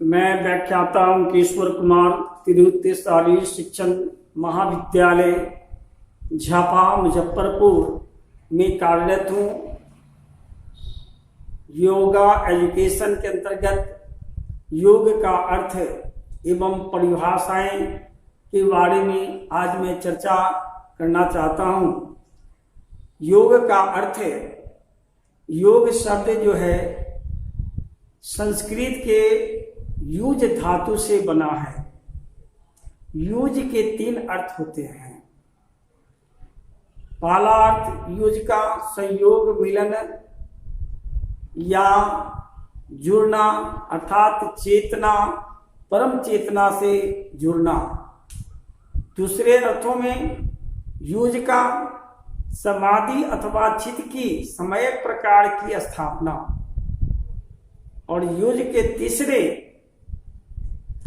मैं व्याख्याता अंकेश्वर कुमार तिरुत्तेशाली शिक्षण महाविद्यालय झापा मुजफ्फरपुर में कार्यरत हूँ। योगा एजुकेशन के अंतर्गत योग का अर्थ एवं परिभाषाएं के बारे में आज मैं चर्चा करना चाहता हूँ। योग का अर्थ, योग शब्द जो है संस्कृत के युज धातु से बना है। युज के 3 अर्थ होते हैं। पहला अर्थ युज का संयोग, मिलन या जुड़ना, अर्थात चेतना, परम चेतना से जुड़ना। दूसरे अर्थों में युज का समाधि अथवा चित्त की समय प्रकार की स्थापना। और युज के तीसरे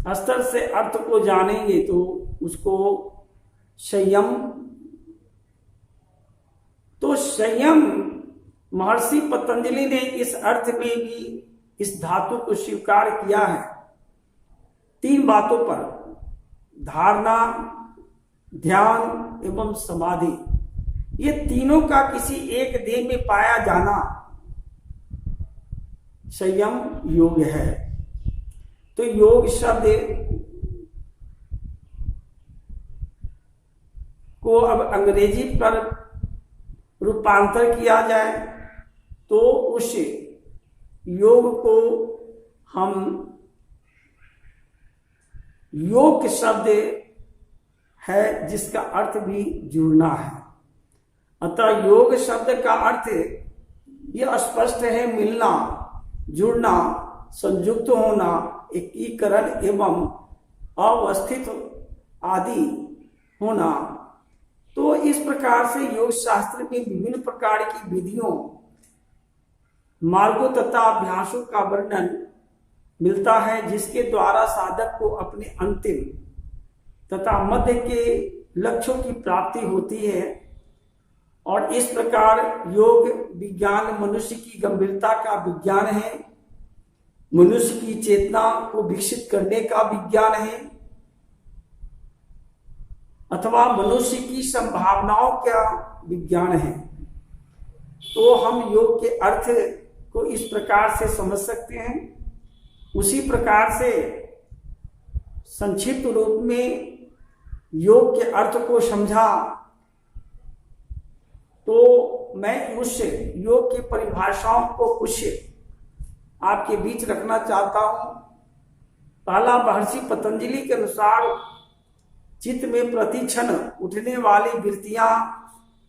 स्तर से अर्थ को जानेंगे तो उसको संयम। तो संयम महर्षि पतंजलि ने इस अर्थ में भी इस धातु को स्वीकार किया है 3 बातों पर: धारणा, ध्यान एवं समाधि। ये तीनों का किसी एक देह में पाया जाना संयम योग है। तो योग शब्द को अब अंग्रेजी पर रूपांतर किया जाए तो उस योग को हम योग शब्द है जिसका अर्थ भी जुड़ना है। अतः योग शब्द का अर्थ यह स्पष्ट है: मिलना, जुड़ना, संयुक्त होना, एकीकरण एवं अवस्थित आदि होना। तो इस प्रकार से योग शास्त्र में विभिन्न प्रकार की विधियों, मार्गों तथा अभ्यासों का वर्णन मिलता है जिसके द्वारा साधक को अपने अंतिम तथा मध्य के लक्ष्यों की प्राप्ति होती है। और इस प्रकार योग विज्ञान मनुष्य की गंभीरता का विज्ञान है, मनुष्य की चेतना को विकसित करने का विज्ञान है, अथवा मनुष्य की संभावनाओं का विज्ञान है। तो हम योग के अर्थ को इस प्रकार से समझ सकते हैं। उसी प्रकार से संक्षिप्त रूप में योग के अर्थ को समझा तो मैं उस योग की परिभाषाओं को कुछ आपके बीच रखना चाहता हूं। पहला, महर्षि पतंजलि के अनुसार चित्त में प्रति क्षण उठने वाली वृत्तियां,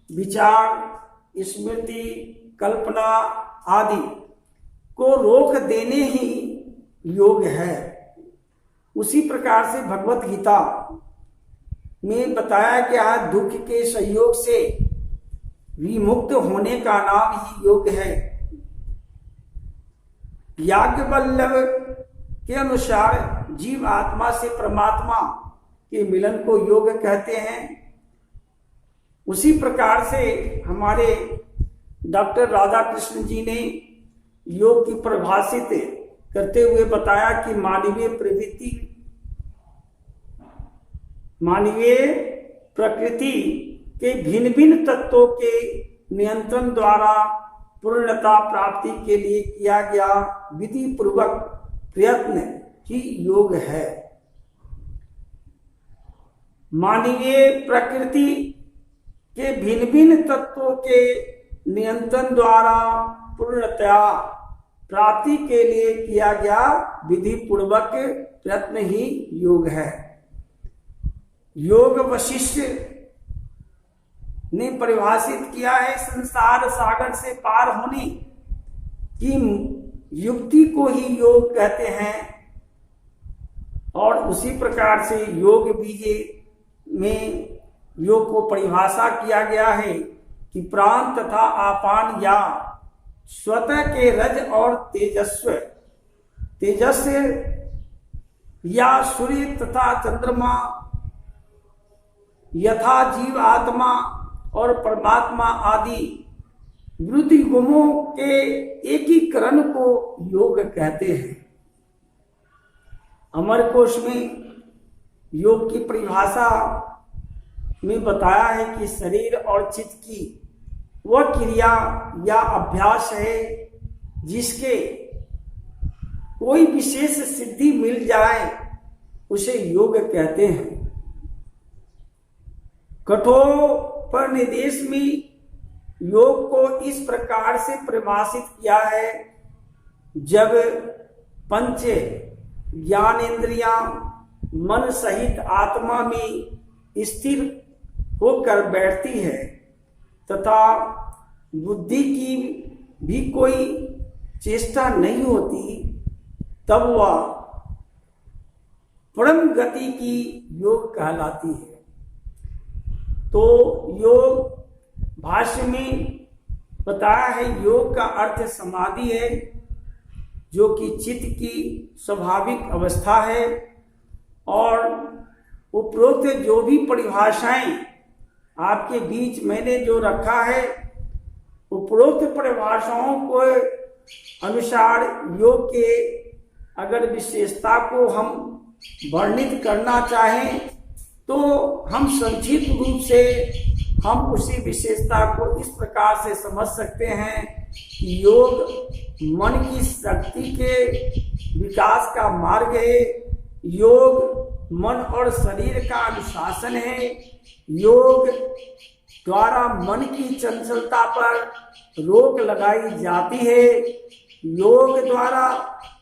विचार, स्मृति, कल्पना आदि को रोक देने ही योग है। उसी प्रकार से भगवत गीता में बताया गया, दुख के संयोग से विमुक्त होने का नाम ही योग है। याज्ञवल्क्य के अनुसार जीव आत्मा से परमात्मा के मिलन को योग कहते हैं। उसी प्रकार से हमारे डॉक्टर राधाकृष्ण जी ने योग की परिभाषित करते हुए बताया कि मानवीय प्रकृति के भिन्न भिन्न तत्वों के नियंत्रण द्वारा पूर्णता प्राप्ति के लिए किया गया विधि पूर्वक प्रयत्न ही योग है। मानवीय प्रकृति के भिन्न भिन्न तत्वों के नियंत्रण द्वारा पूर्णता प्राप्ति के लिए किया गया विधि पूर्वक प्रयत्न ही योग है। योग वशिष्ठ ने परिभाषित किया है, संसार सागर से पार होने की युक्ति को ही योग कहते हैं। और उसी प्रकार से योग बीजे में योग को परिभाषा किया गया है कि प्राण तथा आपान या स्वतः के रज और तेजस्व या सूर्य तथा चंद्रमा यथा जीव आत्मा और परमात्मा आदि वृद्धि गुणों के एकीकरण को योग कहते हैं। अमरकोश में योग की परिभाषा में बताया है कि शरीर और चित्त की वह क्रिया या अभ्यास है जिसके कोई विशेष सिद्धि मिल जाए उसे योग कहते हैं। कठोपनिषद में योग को इस प्रकार से परिभाषित किया है, जब पंच ज्ञानेन्द्रियां मन सहित आत्मा में स्थिर होकर बैठती है तथा बुद्धि की भी कोई चेष्टा नहीं होती, तब वह परम गति की योग कहलाती है। तो योग भाष्य में बताया है, योग का अर्थ समाधि है, जो कि चित्त की स्वाभाविक अवस्था है। और उपरोक्त जो भी परिभाषाएं आपके बीच मैंने जो रखा है, उपरोक्त परिभाषाओं को अनुसार योग के अगर विशेषता को हम वर्णित करना चाहें तो हम संक्षिप्त रूप से हम उसी विशेषता को इस प्रकार से समझ सकते हैं कि योग मन की शक्ति के विकास का मार्ग है। योग मन और शरीर का अनुशासन है। योग द्वारा मन की चंचलता पर रोक लगाई जाती है। योग द्वारा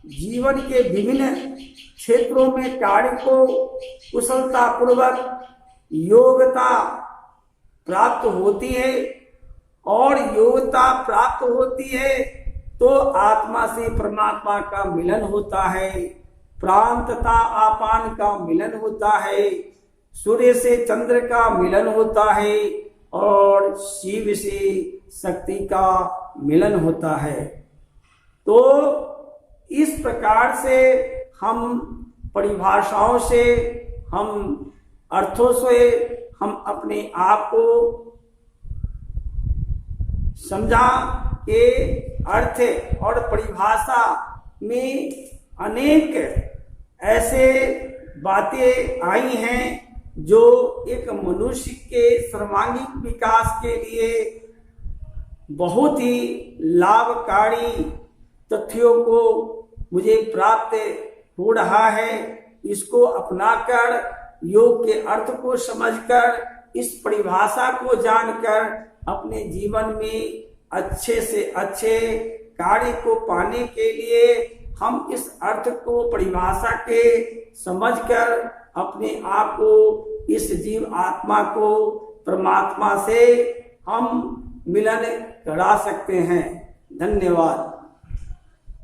जीवन के विभिन्न क्षेत्रों में कार्य को कुशलता पूर्वक योग्यता प्राप्त होती है, और योग्यता प्राप्त होती है तो आत्मा से परमात्मा का मिलन होता है, प्राण तथा आपान का मिलन होता है, सूर्य से चंद्र का मिलन होता है और शिव से शक्ति का मिलन होता है। तो इस प्रकार से हम परिभाषाओं से, हम अर्थों से हम अपने आप को समझा कि अर्थ और परिभाषा में अनेक ऐसे बातें आई हैं जो एक मनुष्य के सर्वांगीण विकास के लिए बहुत ही लाभकारी तथ्यों को मुझे प्राप्त हो रहा है। इसको अपनाकर, योग के अर्थ को समझकर, इस परिभाषा को जानकर अपने जीवन में अच्छे से अच्छे कार्य को पाने के लिए हम इस अर्थ को, परिभाषा के समझकर अपने आप को, इस जीव आत्मा को परमात्मा से हम मिलन करा सकते हैं। धन्यवाद।